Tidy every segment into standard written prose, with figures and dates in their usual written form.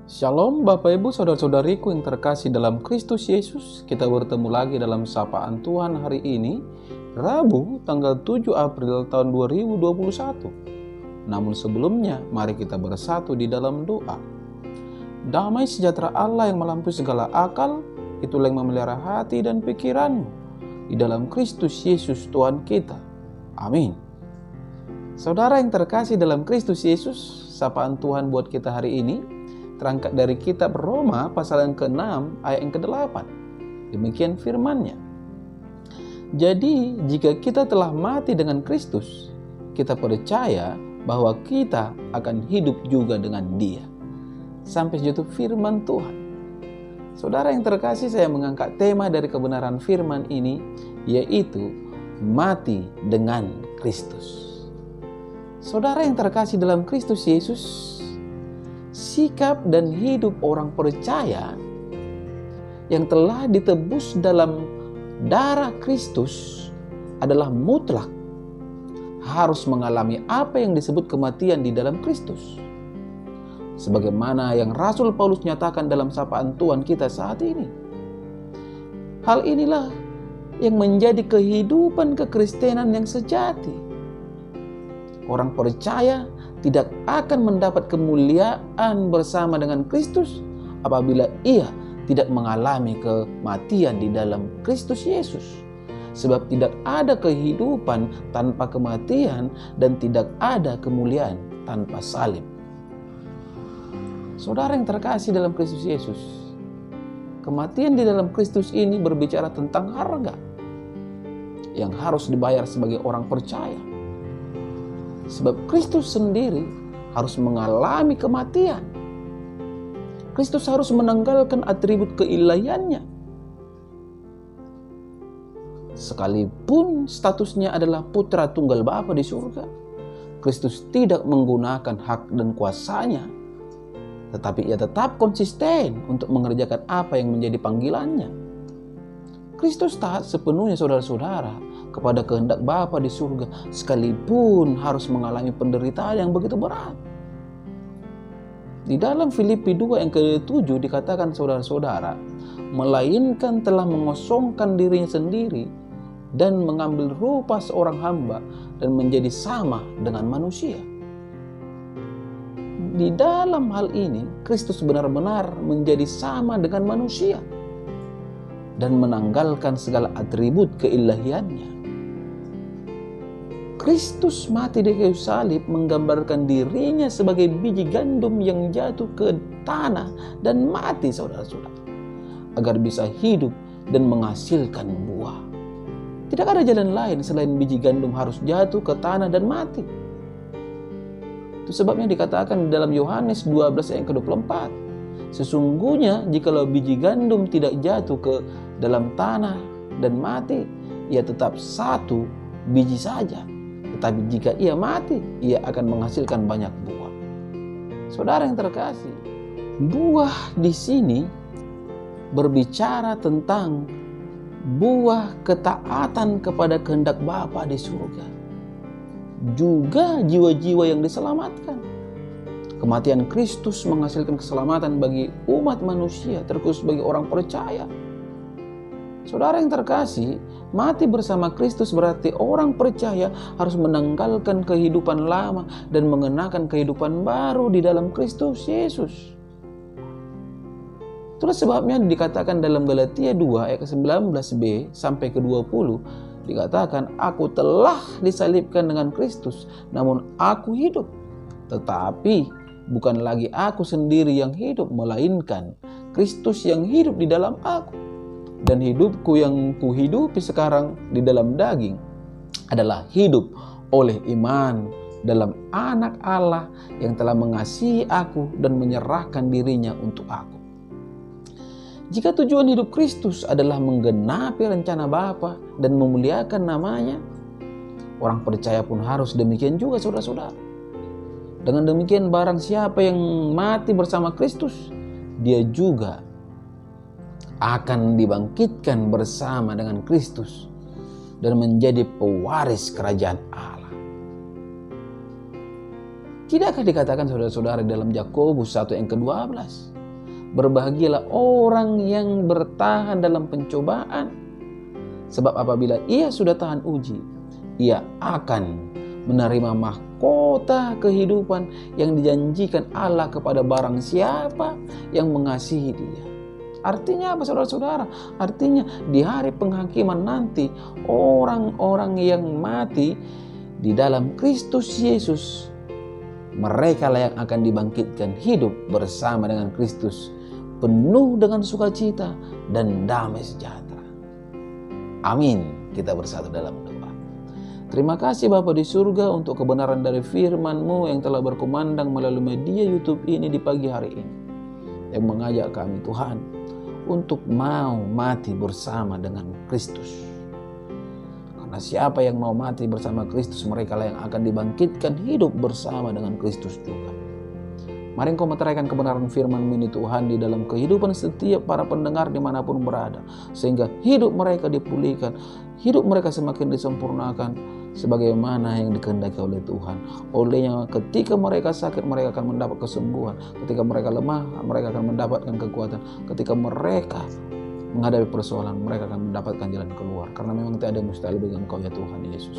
Shalom Bapak Ibu Saudara-saudariku yang terkasih dalam Kristus Yesus. Kita bertemu lagi dalam sapaan Tuhan hari ini, Rabu tanggal 7 April tahun 2021. Namun sebelumnya, mari kita bersatu di dalam doa. Damai sejahtera Allah yang melampaui segala akal, itulah yang memelihara hati dan pikiranmu di dalam Kristus Yesus Tuhan kita. Amin. Saudara yang terkasih dalam Kristus Yesus, sapaan Tuhan buat kita hari ini terangkat dari kitab Roma pasal yang ke-6 ayat yang ke-8. Demikian firman-Nya. Jadi jika kita telah mati dengan Kristus, kita percaya bahwa kita akan hidup juga dengan Dia. Sampai situ firman Tuhan. Saudara yang terkasih, saya mengangkat tema dari kebenaran firman ini, yaitu mati dengan Kristus. Saudara yang terkasih dalam Kristus Yesus, sikap dan hidup orang percaya yang telah ditebus dalam darah Kristus adalah mutlak harus mengalami apa yang disebut kematian di dalam Kristus. Sebagaimana yang Rasul Paulus nyatakan dalam sapaan Tuhan kita saat ini. Hal inilah yang menjadi kehidupan kekristenan yang sejati. Orang percaya tidak akan mendapat kemuliaan bersama dengan Kristus apabila ia tidak mengalami kematian di dalam Kristus Yesus. Sebab tidak ada kehidupan tanpa kematian dan tidak ada kemuliaan tanpa salib. Saudara yang terkasih dalam Kristus Yesus, kematian di dalam Kristus ini berbicara tentang harga yang harus dibayar sebagai orang percaya. Sebab Kristus sendiri harus mengalami kematian. Kristus harus menanggalkan atribut keilahiannya. Sekalipun statusnya adalah putra tunggal Bapa di surga, Kristus tidak menggunakan hak dan kuasanya, tetapi ia tetap konsisten untuk mengerjakan apa yang menjadi panggilannya. Kristus taat sepenuhnya saudara-saudara kepada kehendak Bapa di surga, sekalipun harus mengalami penderitaan yang begitu berat. Di dalam Filipi 2 yang ke-7 dikatakan saudara-saudara, melainkan telah mengosongkan dirinya sendiri dan mengambil rupa seorang hamba dan menjadi sama dengan manusia. Di dalam hal ini, Kristus benar-benar menjadi sama dengan manusia dan menanggalkan segala atribut keilahiannya. Kristus mati di kayu salib menggambarkan dirinya sebagai biji gandum yang jatuh ke tanah dan mati saudara-saudara, agar bisa hidup dan menghasilkan buah. Tidak ada jalan lain selain biji gandum harus jatuh ke tanah dan mati. Itu sebabnya dikatakan di dalam Yohanes 12 ayat ke-24, sesungguhnya jikalau biji gandum tidak jatuh ke dalam tanah dan mati, ia tetap satu biji saja. Tetapi jika ia mati, ia akan menghasilkan banyak buah. Saudara yang terkasih, buah di sini berbicara tentang buah ketaatan kepada kehendak Bapa di surga. Juga jiwa-jiwa yang diselamatkan. Kematian Kristus menghasilkan keselamatan bagi umat manusia, terkhusus bagi orang percaya. Saudara yang terkasih, mati bersama Kristus berarti orang percaya harus menanggalkan kehidupan lama dan mengenakan kehidupan baru di dalam Kristus Yesus. Itulah sebabnya dikatakan dalam Galatia 2 ayat ke-19b sampai ke-20, dikatakan, aku telah disalibkan dengan Kristus, namun aku hidup. Tetapi bukan lagi aku sendiri yang hidup, melainkan Kristus yang hidup di dalam aku. Dan hidupku yang kuhidupi sekarang di dalam daging adalah hidup oleh iman dalam Anak Allah yang telah mengasihi aku dan menyerahkan dirinya untuk aku. Jika tujuan hidup Kristus adalah menggenapi rencana Bapa dan memuliakan namanya, orang percaya pun harus demikian juga saudara-saudara. Dengan demikian barang siapa yang mati bersama Kristus, dia juga akan dibangkitkan bersama dengan Kristus dan menjadi pewaris kerajaan Allah. Tidakkah dikatakan saudara-saudara dalam Yakobus 1 yang ke-12? Berbahagialah orang yang bertahan dalam pencobaan. Sebab apabila ia sudah tahan uji, ia akan menerima mahkota kehidupan yang dijanjikan Allah kepada barang siapa yang mengasihi Dia. Artinya apa, saudara-saudara? Artinya di hari penghakiman nanti, orang-orang yang mati di dalam Kristus Yesus, mereka lah yang akan dibangkitkan hidup bersama dengan Kristus, penuh dengan sukacita dan damai sejahtera. Amin. Kita bersatu dalam doa. Terima kasih Bapa di surga untuk kebenaran dari firman-Mu yang telah berkumandang melalui media YouTube ini di pagi hari ini, yang mengajak kami Tuhan untuk mau mati bersama dengan Kristus. Karena siapa yang mau mati bersama Kristus, mereka lah yang akan dibangkitkan hidup bersama dengan Kristus juga. Mari Engkau meteraikan kebenaran firman-Mu ini Tuhan di dalam kehidupan setiap para pendengar dimanapun berada, sehingga hidup mereka dipulihkan, hidup mereka semakin disempurnakan sebagaimana yang dikehendaki oleh Tuhan. Olehnya ketika mereka sakit, mereka akan mendapat kesembuhan. Ketika mereka lemah, mereka akan mendapatkan kekuatan. Ketika mereka menghadapi persoalan, mereka akan mendapatkan jalan keluar. Karena memang tidak ada yang mustahil bagi Engkau ya Tuhan Yesus.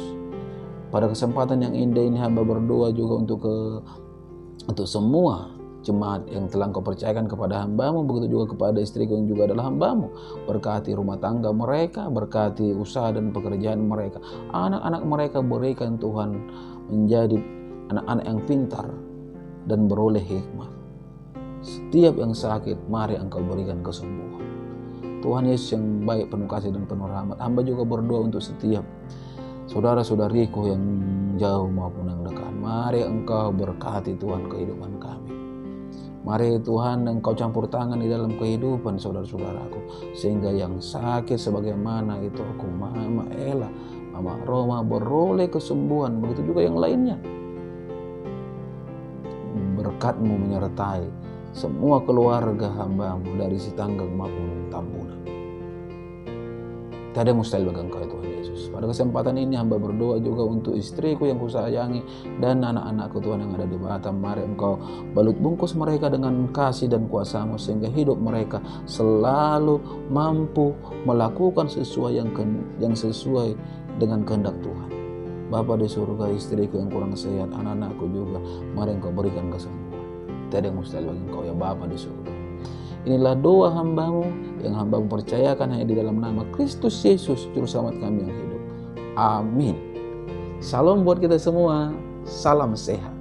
Pada kesempatan yang indah ini hamba berdoa juga untuk semua jemaat yang telah Engkau percayakan kepada hamba-Mu, begitu juga kepada istriku yang juga adalah hamba-Mu. Berkati rumah tangga mereka, berkati usaha dan pekerjaan mereka. Anak-anak mereka berikan Tuhan menjadi anak-anak yang pintar dan beroleh hikmat. Setiap yang sakit, mari Engkau berikan kesembuhan. Tuhan Yesus yang baik, penuh kasih dan penuh rahmat, hamba juga berdoa untuk setiap saudara-saudariku yang jauh maupun yang dekat. Mari Engkau berkati Tuhan kehidupan kami. Mari Tuhan Engkau campur tangan di dalam kehidupan saudara-saudaraku, sehingga yang sakit sebagaimana itu aku, Mama Ella, Mama Roma, beroleh kesembuhan. Begitu juga yang lainnya. Berkat-Mu menyertai semua keluarga hamba-Mu dari Sitanggang maupun Tambunan. Tidak ada yang mustahil bagi Engkau ya Tuhan Yesus. Pada kesempatan ini hamba berdoa juga untuk istriku yang kusayangi dan anak-anakku Tuhan yang ada di Batam. Mari Engkau balut bungkus mereka dengan kasih dan kuasa-Mu, sehingga hidup mereka selalu mampu melakukan sesuai yang sesuai dengan kehendak Tuhan. Bapa di surga, istriku yang kurang sehat, anak-anakku juga, mari Engkau berikan kesembuhan. Tidak ada yang mustahil bagi Engkau ya Bapa di surga. Inilah doa hamba-Mu yang hamba-Mu percayakan hanya di dalam nama Kristus Yesus, Juru Selamat kami yang hidup. Amin. Salam buat kita semua. Salam sehat.